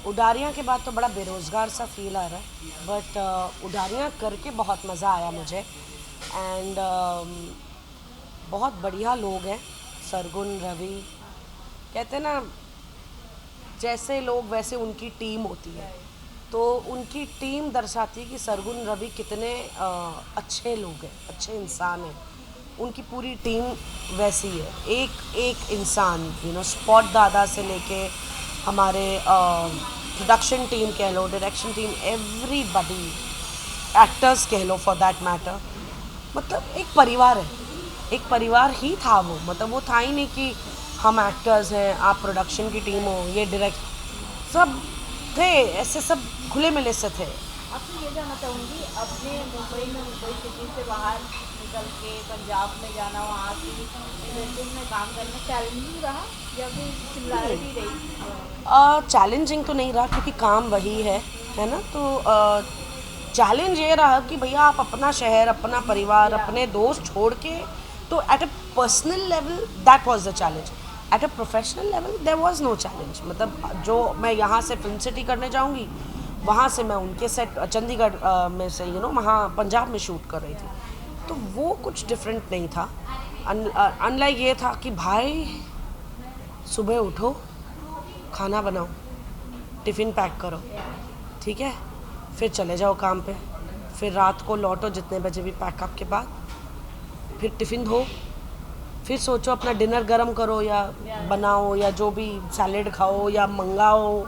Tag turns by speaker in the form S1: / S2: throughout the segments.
S1: उडारियाँ के बाद तो बड़ा बेरोज़गार सा फील आ रहा है, बट उडारियाँ करके बहुत मज़ा आया मुझे। एंड बहुत बढ़िया लोग हैं, सरगुन, रवि, कहते हैं ना, जैसे लोग वैसे उनकी टीम होती है। तो उनकी टीम दर्शाती है कि सरगुन, रवि कितने अच्छे लोग हैं, अच्छे इंसान हैं। उनकी पूरी टीम वैसी है, एक एक इंसान, स्पॉट दादा से लेके हमारे प्रोडक्शन टीम कह लो, डायरेक्शन टीम, एवरीबडी, एक्टर्स कह लो फॉर दैट मैटर, मतलब एक परिवार है, एक परिवार ही था वो। मतलब वो था ही नहीं कि हम एक्टर्स हैं, आप प्रोडक्शन की टीम हो, ये डायरेक्ट, सब थे ऐसे, सब खुले मिले से थे।
S2: आपसे ये जानना चाहूँगी, अपने मुंबई में, मुंबई सिटी से बाहर निकल के पंजाब में जाना, वहाँ की इंडस्ट्रीज में काम करना चैलेंजिंग रहा या फिर सिमिलैरिटी रही?
S1: चैलेंजिंग तो नहीं रहा क्योंकि काम वही है ना। तो चैलेंज ये रहा कि भैया आप अपना शहर, अपना परिवार, अपने दोस्त छोड़ के, तो at a personal level that was the challenge. At a professional level there was no challenge. मतलब जो मैं यहाँ से फिल्म सिटी करने जाऊँगी, वहाँ से मैं उनके सेट चंडीगढ़ में से वहाँ पंजाब में शूट कर रही थी, तो वो कुछ डिफरेंट नहीं था। अनलाइक ये था कि भाई सुबह उठो, खाना बनाओ, टिफ़िन पैक करो, ठीक है, फिर चले जाओ काम पे, फिर रात को लौटो जितने बजे भी पैकअप के बाद, फिर टिफ़िन धो, फिर सोचो अपना डिनर गरम करो या बनाओ, या जो भी सैलेड खाओ या मंगाओ,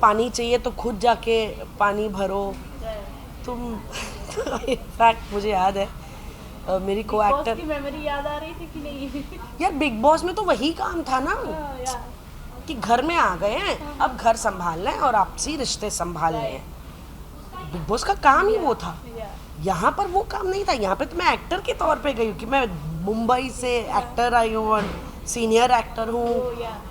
S1: पानी चाहिए तो खुद जाके पानी भरो तुम। इनफैक्ट मुझे याद है, मेरी को
S2: बिग बॉस
S1: एक्टर,
S2: की मेमोरी याद आ रही थी कि नहीं?
S1: यार बिग बॉस में तो वही काम था ना,
S2: या
S1: कि घर में आ गए हैं, अब घर संभालना है और आपसी रिश्ते संभालने हैं। बिग बॉस का काम ही वो था।
S2: या
S1: यहाँ पर वो काम नहीं था। यहाँ पे तो मैं एक्टर के तौर पे गई हूँ कि मैं मुंबई से एक्टर आई हूँ और सीनियर एक्टर हूँ,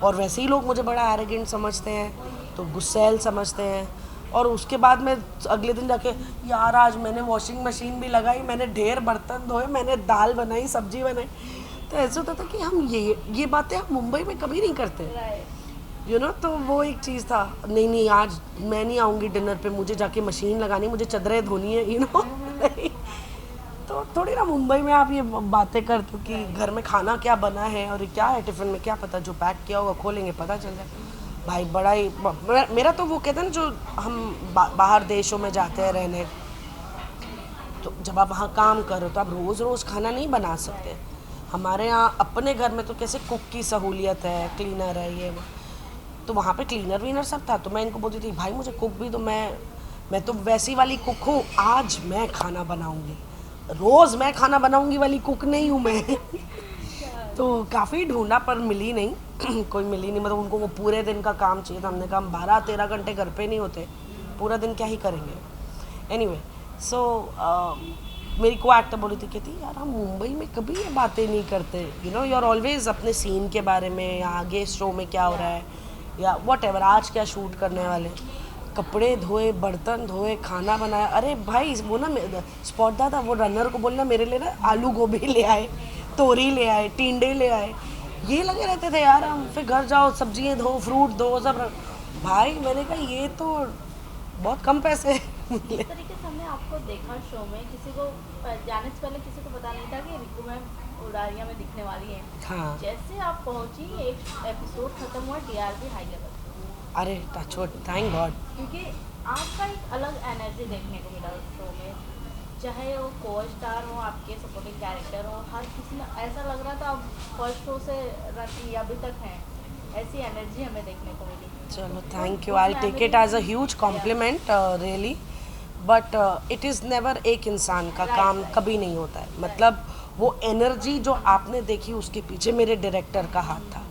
S1: और वैसे ही लोग मुझे बड़ा एरोगेंट समझते हैं, तो गुस्सैल समझते हैं। और उसके बाद में अगले दिन जाके, यार आज मैंने वॉशिंग मशीन भी लगाई, मैंने ढेर बर्तन धोए, मैंने दाल बनाई, सब्जी बनाई। तो ऐसा होता था कि हम ये बातें हम मुंबई में कभी नहीं करते, तो वो एक चीज़ था। नहीं नहीं, आज मैं नहीं आऊँगी डिनर पे, मुझे जाके मशीन लगानी, मुझे चादरें धोनी है, नहीं। तो थोड़ी ना मुंबई में आप ये बातें करते हो कि घर में खाना क्या बना है और क्या है टिफ़िन में, क्या पता, जो पैक किया होगा खोलेंगे पता चल जाए। भाई बड़ा ही मेरा तो वो कहते हैं ना, जो हम बाहर देशों में जाते हैं रहने, तो जब आप वहाँ काम करो तो आप रोज़ रोज़ खाना नहीं बना सकते। हमारे यहाँ अपने घर में तो कैसे कुक की सहूलियत है, क्लीनर है, ये वो, तो वहाँ पे क्लीनर वीनर सब था। तो मैं इनको बोलती थी, भाई मुझे कुक भी, तो मैं तो वैसी वाली कुक हूँ, आज मैं खाना बनाऊँगी, रोज़ मैं खाना बनाऊँगी वाली कुक नहीं हूँ मैं। तो काफ़ी ढूंढा पर मिली नहीं। कोई मिली नहीं, मतलब उनको वो पूरे दिन का काम चाहिए था। हमने कहा हम 12-13 घंटे घर पे नहीं होते, पूरा दिन क्या ही करेंगे। एनीवे, सो मेरी को एक्टर बोली थी, कहती यार हम मुंबई में कभी ये बातें नहीं करते, यू आर ऑलवेज अपने सीन के बारे में, या आगे शो में क्या हो रहा है, या वट एवर, आज क्या शूट करने वाले, कपड़े धोए, बर्तन धोए, खाना बनाया। अरे भाई वो ना स्पॉट था वो रनर को बोलना मेरे लिए ना आलू गोभी ले आए, तोरी ले आए, टिंडे ले आए, ये लगे रहते थे यार हम। फिर घर जाओ, सब्जियाँ धो, फ्रूट धो, सब भाई मैंने कहा ये तो बहुत कम पैसे मिले।
S2: जिस तरीके से हमने आपको देखा शो में, किसी को जाने से पहले किसी को पता नहीं था कि रिंकू मैम उडारिया में दिखने वाली है।
S1: हाँ,
S2: जैसे आप पहुंची, एक एपिसोड खत्म हुआ, टीआरपी हाई लेवल,
S1: अरे टच वुड, थैंक गॉड।
S2: क्योंकि आपका एक अलग एनर्जी देखने को मिला उस शो में। चाहे वो को स्टार हो, आपके सपोर्टिंग कैरेक्टर हो, हर किसी में ऐसा लग रहा था आप फर्स्ट शो से रखी अभी तक हैं, ऐसी एनर्जी हमें देखने को मिली।
S1: चलो
S2: तो
S1: थैंक यू,
S2: उस
S1: I take it as a
S2: memory
S1: huge
S2: या
S1: compliment really. But it is never एक इंसान का
S2: राइट
S1: काम
S2: राइट
S1: कभी नहीं होता है। मतलब वो एनर्जी जो आपने देखी, उसके पीछे मेरे डायरेक्टर का हाथ था।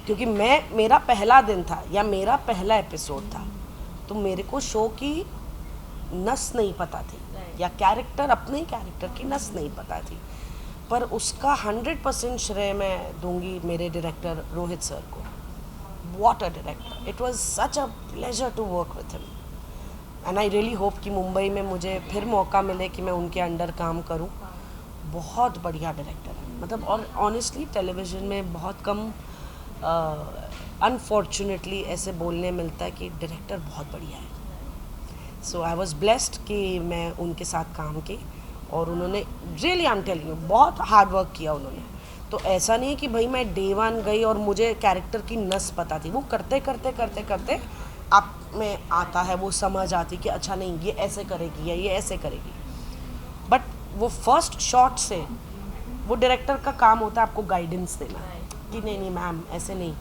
S1: क्योंकि मेरा पहला दिन था या मेरा पहला एपिसोड था, तो मेरे को शो की नस नहीं पता थी, या कैरेक्टर, अपने ही कैरेक्टर की नस नहीं पता थी। पर उसका 100% श्रेय मैं दूंगी मेरे डायरेक्टर रोहित सर को। What a director, it was such a pleasure to work with him, and I really hope कि मुंबई में मुझे फिर मौका मिले कि मैं उनके अंडर काम करूं। बहुत बढ़िया डायरेक्टर है, मतलब। और ऑनेस्टली टेलीविज़न में बहुत कम अनफॉर्चुनेटली ऐसे बोलने मिलता है कि डायरेक्टर बहुत बढ़िया है। सो आई वॉज ब्लेस्ड कि मैं उनके साथ काम की, और उन्होंने really I am telling you बहुत हार्ड वर्क किया उन्होंने। तो ऐसा नहीं है कि भाई मैं डे वन गई और मुझे कैरेक्टर की नस पता थी, वो करते करते करते करते आप में आता है, वो समझ आती कि अच्छा नहीं ये ऐसे करेगी या ये ऐसे करेगी। बट वो फर्स्ट शॉट से वो डायरेक्टर का काम होता है आपको गाइडेंस देना कि नहीं नहीं मैम ऐसे नहीं,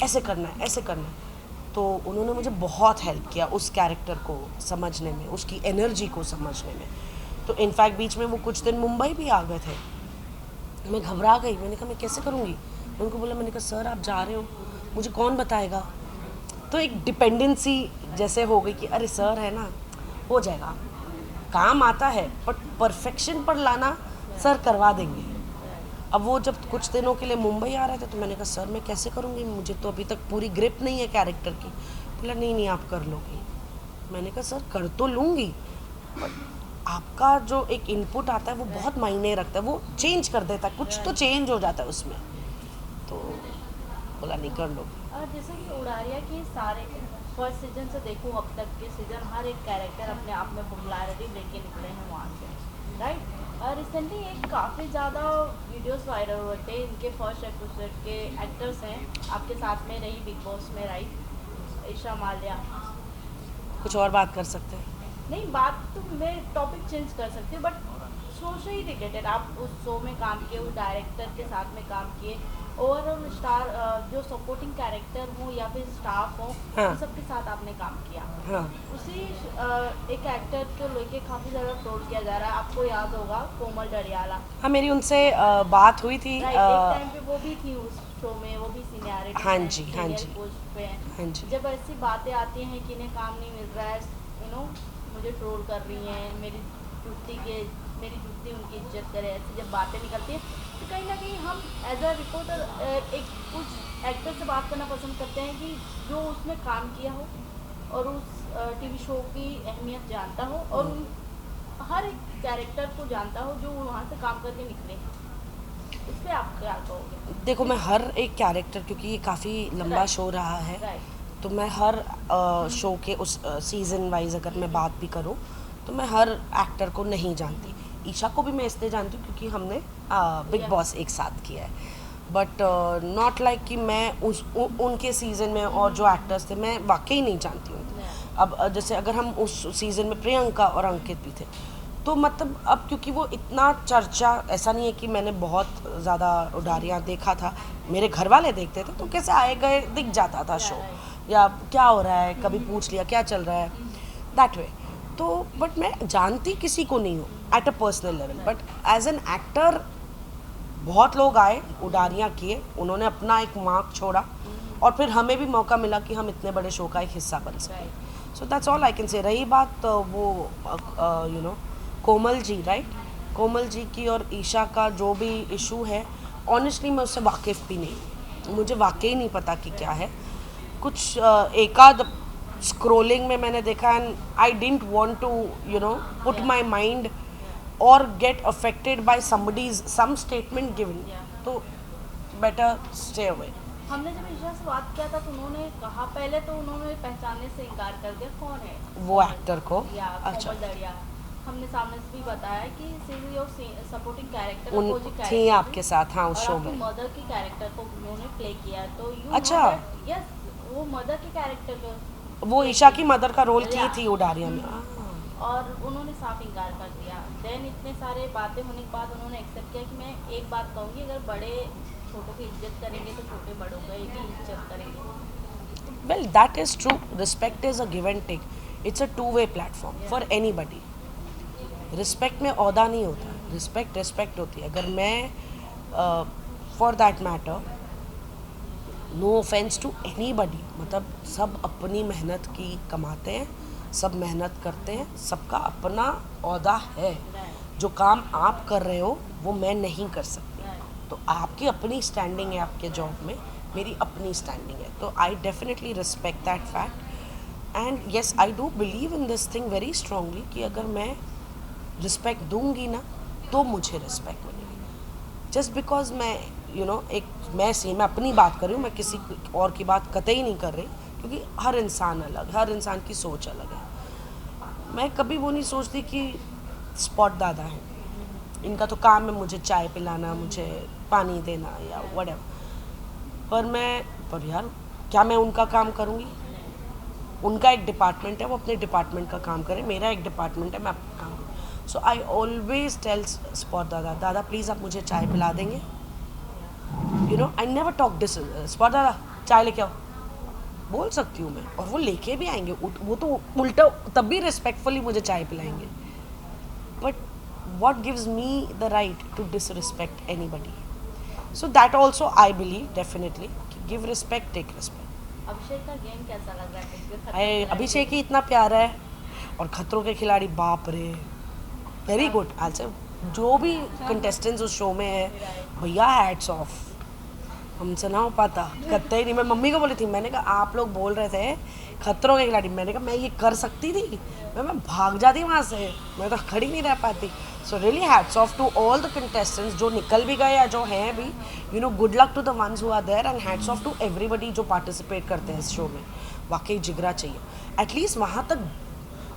S1: ऐसे करना है, ऐसे करना है। तो उन्होंने मुझे बहुत हेल्प किया उस कैरेक्टर को समझने में, उसकी एनर्जी को समझने में। तो इनफैक्ट बीच में वो कुछ दिन मुंबई भी आ गए थे, मैं घबरा गई, मैंने कहा मैं कैसे करूँगी। उनको बोला, मैंने कहा सर आप जा रहे हो, मुझे कौन बताएगा। तो एक डिपेंडेंसी जैसे हो गई कि अरे सर है ना, हो जाएगा, काम आता है, बट परफेक्शन पर लाना सर करवा देंगे। अब वो जब कुछ दिनों के लिए मुंबई आ रहे थे तो मैंने कहा सर मैं कैसे करूँगी, मुझे तो अभी तक पूरी ग्रिप नहीं है कैरेक्टर की। बोला नहीं नहीं आप कर लोगी। मैंने कहा सर कर तो लूँगी, बट आपका जो एक इनपुट आता है वो बहुत मायने रखता है, वो चेंज कर देता है, कुछ तो चेंज हो जाता है उसमें। तो बोला नहीं कर लो।
S2: और जैसे कि उड़ारिया के सारे फर्स्ट सीजन से देखूं अब तक के सीजन, हर एक कैरेक्टर अपने आप में पॉपुलैरिटी लेके निकले हैं वहाँ से, राइट। और रिसेंटली एक काफ़ी ज़्यादा वीडियोस वायरल हुए थे, इनके फर्स्ट एपिसोड के एक्टर्स हैं आपके साथ में रही बिग बॉस में, राइट, ईशा माल्या।
S1: कुछ और बात कर सकते हैं।
S2: नहीं, बात तो मैं टॉपिक चेंज कर सकती हूँ, बट शो से ही रिलेटेड आप उस शो में काम किए, उस डायरेक्टर के साथ में काम किए, ओवरऑल स्टार जो सपोर्टिंग कैरेक्टर हो या फिर स्टाफ हो,
S1: हाँ।
S2: उन सबके साथ आपने काम किया।
S1: हाँ
S2: उसी एक एक्टर को लेके काफ़ी ज़्यादा ट्रोल किया जा रहा है, आपको याद होगा कोमल डरियाला।
S1: हाँ मेरी उनसे बात हुई थी।
S2: राइट, एक टाइम पे वो भी थी उस शो में, वो भी सीनियरिटी
S1: हाँ जी, हाँ जी।
S2: पोस्ट पे हैं।
S1: हाँ जी।
S2: जब ऐसी बातें आती हैं कि इन्हें काम नहीं मिल रहा है, मुझे ट्रोल कर रही हैं, मेरी जुत्ती उनकी इज्जत करे, ऐसी जब बातें निकलती हैं तो कहीं ना कहीं हम एज अ रिपोर्टर एक कुछ एक्टर से बात करना पसंद करते हैं कि जो उसमें काम किया हो और उस टीवी शो की अहमियत जानता हो और हर एक कैरेक्टर को जानता हो जो वहाँ से काम करके निकले हैं। इस पर आप क्या कहोगे?
S1: देखो मैं हर एक कैरेक्टर, क्योंकि ये काफ़ी लंबा
S2: Right.
S1: शो रहा है,
S2: राइट,
S1: तो मैं हर शो के उस सीज़न वाइज अगर मैं बात भी करूँ तो मैं हर एक्टर को नहीं जानती। ईशा को भी मैं इसलिए जानती हूँ क्योंकि हमने बिग
S2: Yeah.
S1: बॉस एक साथ किया है, बट नॉट लाइक कि मैं उनके सीज़न में और जो एक्टर्स थे मैं वाकई नहीं जानती हूँ। अब जैसे अगर हम उस सीज़न में प्रियंका और अंकित भी थे, तो मतलब अब क्योंकि वो इतना चर्चा, ऐसा नहीं है कि मैंने बहुत ज़्यादा उड़ारियाँ देखा था, मेरे घर वाले देखते थे तो कैसे आए गए दिख जाता था शो, या क्या हो रहा है कभी पूछ लिया क्या चल रहा है, दैट वे। तो बट मैं जानती किसी को नहीं हूँ at a personal level, but as an actor बहुत लोग आए, उड़ारियाँ किए, उन्होंने अपना एक मार्क छोड़ा, और फिर हमें भी मौका मिला कि हम इतने बड़े शो का एक हिस्सा बन सकें। So that's all I can say. रही बात वो you know Komal ji, right, Komal ji की और ईशा का जो भी इशू है, ऑनेस्टली मैं उससे वाकिफ़ भी नहीं, मुझे वाकई नहीं पता कि क्या है। कुछ एकाध स्क्रोलिंग में मैंने देखा, and I didn't want to put my mind और get affected by somebody's some statement given, तो बेटर स्टे अवे।
S2: हमने जब ईशा से बात किया था तो उन्होंने कहा, पहले तो उन्होंने पहचानने से इनकार कर दिया कौन है
S1: वो एक्टर को।
S2: या
S1: अच्छा,
S2: कोमल दरिया। हमने सामने से भी बताया कि सीरीज और सपोर्टिंग कैरेक्टर
S1: उन थी आपके साथ, हाँ, उस शो में।
S2: मदर की कैरेक्टर को उन्होंने प्ले किया, तो यू
S1: अच्छा।
S2: यस, वो मदर के कैरेक्टर को
S1: वो ईशा की मदर का रोल की थी उड़ारिया में।
S2: और उन्होंने साफ इनकार कर दिया। देन इतने सारे बातें होने के बाद उन्होंने एक्सेप्ट किया कि मैं एक बात कहूँगी, अगर बड़े छोटों की इज्जत करेंगे तो छोटे बड़ों की भी इज्जत करेंगे।
S1: Well that is true, respect is a give and take, it's a two way platform for anybody. Respect में औदा नहीं होता, रिस्पेक्ट रिस्पेक्ट होती है। अगर मैं for that matter, no offence to anybody, मतलब सब अपनी मेहनत की कमाते हैं, सब मेहनत करते हैं, सबका अपना औदा है। जो काम आप कर रहे हो वो मैं नहीं कर सकती, तो आपकी अपनी स्टैंडिंग है आपके जॉब में, मेरी अपनी स्टैंडिंग है, तो I definitely respect that fact. And yes, I do believe in this thing very strongly कि अगर मैं रिस्पेक्ट दूंगी ना तो मुझे रिस्पेक्ट मिलेगी। जस्ट बिकॉज मैं एक मैं अपनी बात कर रही हूँ, मैं किसी और की बात कतई नहीं कर रही, क्योंकि हर इंसान अलग, हर इंसान की सोच अलग है। मैं कभी वो नहीं सोचती कि स्पॉट दादा है, इनका तो काम है मुझे चाय पिलाना, मुझे पानी देना या व्हाटएवर। पर यार क्या मैं उनका काम करूँगी? उनका एक डिपार्टमेंट है, वो अपने डिपार्टमेंट का काम करें, मेरा एक डिपार्टमेंट है, मैं अपना काम करूँ। सो आई ऑलवेज टेल स्पॉट दादा, दादा प्लीज़ आप मुझे चाय पिला देंगे? I never talk this, spot दादा चाय लेके आओ, बोल सकती हूँ मैं, और वो लेके भी आएंगे। वो तो उल्टा तब भी रिस्पेक्टफुली मुझे चाय पिलाएंगे। But what gives me the right to disrespect anybody? So that also I believe definitely, give respect, take respect.
S2: अभिषेक का गेम कैसा लग रहा है? क्योंकि खतरों के
S1: अभिषेक ही इतना प्यारा है, और खतरों के खिलाड़ी बाप रे, वेरी गुड। आज जो भी कंटेस्टेंट्स उस शो में है भैया, हैट्स ऑफ, हमसे ना हो पाता, करते ही नहीं। मैं मम्मी को बोली थी, मैंने कहा आप लोग बोल रहे थे खतरों के खिलाड़ी, मैंने कहा मैं ये कर सकती थी, मैं भाग जाती वहाँ से, मैं तो खड़ी नहीं रह पाती। So really hats off to all the contestants जो निकल भी गए या जो हैं भी, good luck to the ones who are there, and hats off to everybody जो पार्टिसिपेट करते हैं इस शो में। वाकई जिगरा चाहिए, एटलीस्ट वहाँ तक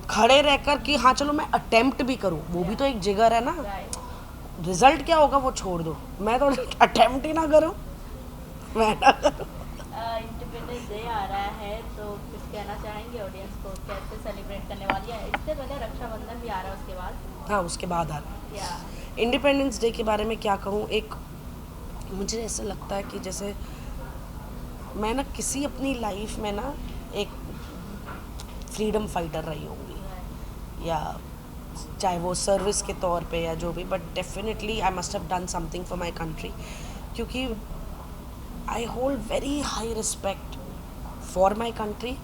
S1: खड़े रहकर कि हाँ चलो मैं अटेम्प्ट भी करूँ, वो भी तो एक जिगर है ना। रिजल्ट क्या होगा वो छोड़ दो, मैं तो अटेम्प्ट ही ना करूँ, मैं ना करूँ।
S2: इंडिपेंडेंस डे आ रहा है, तो कुछ कहना चाहेंगे ऑडियंस को, कैसे सेलिब्रेट करने वाली है? इससे पहले रक्षाबंधन भी आ रहा है, उसके बाद?
S1: हाँ, उसके बाद आ रहा है।
S2: या
S1: इंडिपेंडेंस डे के बारे में क्या कहूँ, एक मुझे ऐसा लगता है कि जैसे मैं ना किसी अपनी लाइफ में ना एक फ्रीडम फाइटर रही होंगी, या चाहे वो सर्विस के तौर पे या जो भी, but definitely I must have done something for my country, क्योंकि I hold very high respect for my country,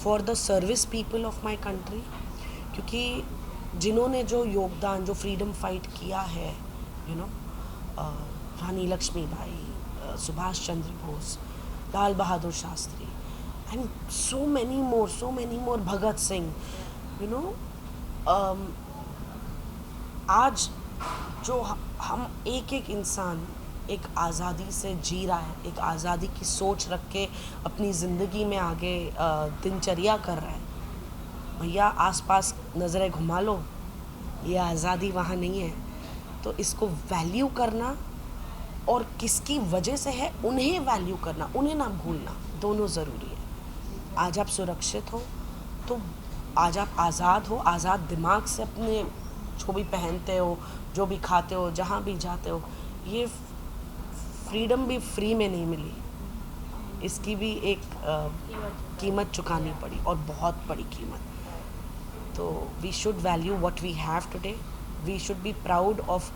S1: for the service people of my country, क्योंकि जिन्होंने जो योगदान, जो फ्रीडम फाइट किया है, Rani Lakshmibai, Subhash Chandra Bose, Lal Bahadur Shastri, and so many more, Bhagat Singh, आज जो हम एक एक इंसान एक आज़ादी से जी रहा है, एक आज़ादी की सोच रख के अपनी ज़िंदगी में आगे दिनचर्या कर रहा है। भैया आसपास नज़रें घुमा लो, ये आज़ादी वहाँ नहीं है। तो इसको वैल्यू करना, और किसकी वजह से है उन्हें वैल्यू करना, उन्हें ना भूलना, दोनों ज़रूरी है। आज आप सुरक्षित हो तो आज आप आज़ाद हो, आज़ाद दिमाग से अपने जो भी पहनते हो, जो भी खाते हो, जहाँ भी जाते हो, ये फ्रीडम भी फ्री में नहीं मिली, इसकी भी एक कीमत चुकानी पड़ी, और बहुत बड़ी कीमत। तो we should value what we have today, we should be proud of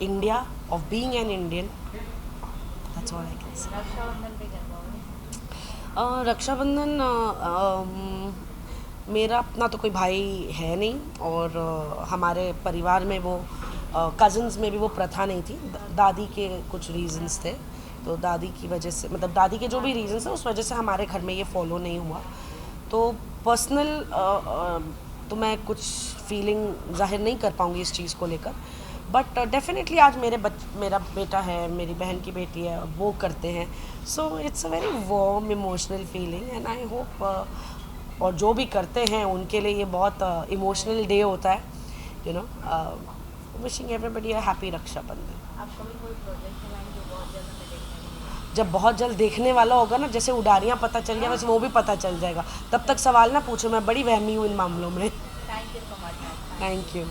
S1: India, of being an Indian, that's all I can say.
S2: Rakshabandhan पे क्या कहोगे?
S1: रक्षाबंधन मेरा अपना तो कोई भाई है नहीं, और हमारे परिवार में वो कज़न्स में भी वो प्रथा नहीं थी। दादी के कुछ रीज़न्स थे, तो दादी की वजह से, मतलब दादी के जो भी रीज़न्स हैं उस वजह से हमारे घर में ये फॉलो नहीं हुआ। तो पर्सनल तो मैं कुछ फीलिंग जाहिर नहीं कर पाऊँगी इस चीज़ को लेकर, बट डेफिनेटली आज मेरा बेटा है, मेरी बहन की बेटी है, वो करते हैं। So it's a very warm emotional feeling, and I hope, और जो भी करते हैं उनके लिए ये बहुत इमोशनल डे होता है। Wishing everybody a happy Rakshabandhan.
S2: आपका भी कोई प्रोजेक्ट है जो बहुत जल्द हमें देखने को मिलेगा?
S1: जब बहुत जल्द देखने वाला होगा ना, जैसे उडारियाँ पता चल गया, वैसे वो भी पता चल जाएगा। तब तक सवाल ना पूछो, मैं बड़ी वहमी हूँ इन मामलों में।
S2: Thank you so much.
S1: Thank you.